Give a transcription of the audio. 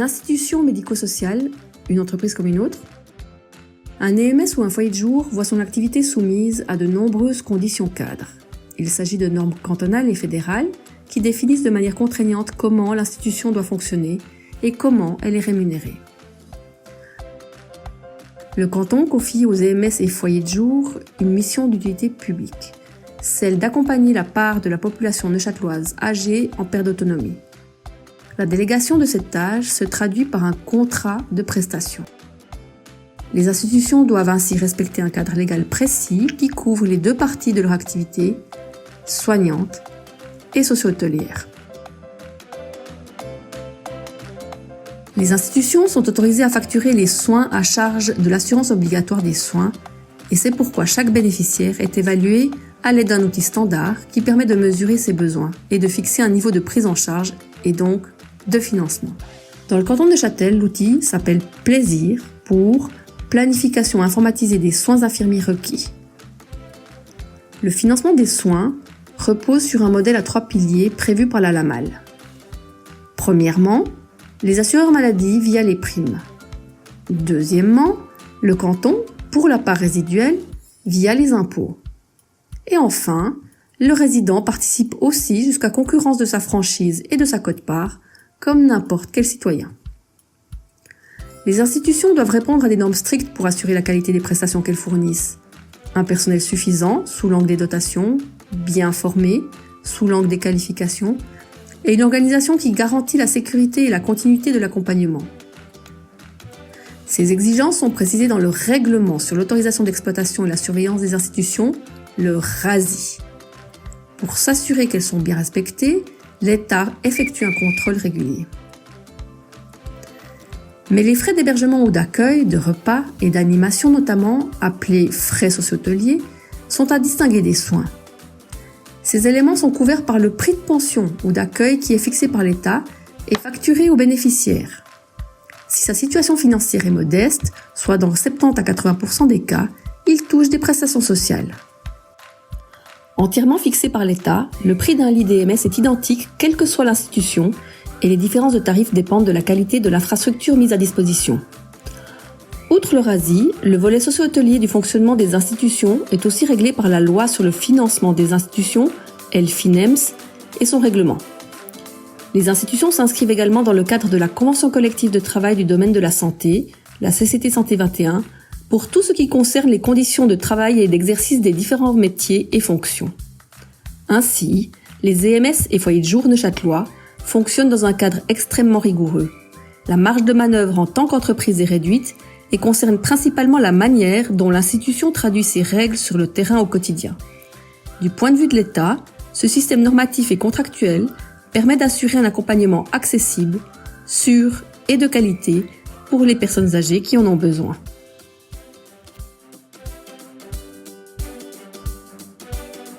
Une institution médico-sociale, une entreprise comme une autre, un EMS ou un foyer de jour voit son activité soumise à de nombreuses conditions cadres. Il s'agit de normes cantonales et fédérales qui définissent de manière contraignante comment l'institution doit fonctionner et comment elle est rémunérée. Le canton confie aux EMS et foyers de jour une mission d'utilité publique, celle d'accompagner la part de la population neuchâteloise âgée en perte d'autonomie. La délégation de cette tâche se traduit par un contrat de prestation. Les institutions doivent ainsi respecter un cadre légal précis qui couvre les deux parties de leur activité, soignante et socio-hôtelière. Les institutions sont autorisées à facturer les soins à charge de l'assurance obligatoire des soins et c'est pourquoi chaque bénéficiaire est évalué à l'aide d'un outil standard qui permet de mesurer ses besoins et de fixer un niveau de prise en charge et donc de financement. Dans le canton de Neuchâtel, l'outil s'appelle Plaisir pour planification informatisée des soins infirmiers requis. Le financement des soins repose sur un modèle à 3 piliers prévu par la LAMAL. Premièrement, les assureurs maladie via les primes. Deuxièmement, le canton pour la part résiduelle via les impôts. Et enfin, le résident participe aussi jusqu'à concurrence de sa franchise et de sa quote-part, comme n'importe quel citoyen. Les institutions doivent répondre à des normes strictes pour assurer la qualité des prestations qu'elles fournissent. Un personnel suffisant, sous l'angle des dotations, bien formé, sous l'angle des qualifications, et une organisation qui garantit la sécurité et la continuité de l'accompagnement. Ces exigences sont précisées dans le règlement sur l'autorisation d'exploitation et la surveillance des institutions, le RASI. Pour s'assurer qu'elles sont bien respectées, l'État effectue un contrôle régulier. Mais les frais d'hébergement ou d'accueil, de repas et d'animation notamment, appelés frais socio-hôteliers, sont à distinguer des soins. Ces éléments sont couverts par le prix de pension ou d'accueil qui est fixé par l'État et facturé aux bénéficiaires. Si sa situation financière est modeste, soit dans 70 à 80% des cas, il touche des prestations sociales. Entièrement fixé par l'État, le prix d'un lit DMS est identique quelle que soit l'institution et les différences de tarifs dépendent de la qualité de l'infrastructure mise à disposition. Outre le RASI, le volet socio-hôtelier du fonctionnement des institutions est aussi réglé par la loi sur le financement des institutions, LFINEMS, et son règlement. Les institutions s'inscrivent également dans le cadre de la Convention collective de travail du domaine de la santé, la CCT Santé 21, pour tout ce qui concerne les conditions de travail et d'exercice des différents métiers et fonctions. Ainsi, les EMS et foyers de jour neuchâtelois fonctionnent dans un cadre extrêmement rigoureux. La marge de manœuvre en tant qu'entreprise est réduite et concerne principalement la manière dont l'institution traduit ses règles sur le terrain au quotidien. Du point de vue de l'État, ce système normatif et contractuel permet d'assurer un accompagnement accessible, sûr et de qualité pour les personnes âgées qui en ont besoin.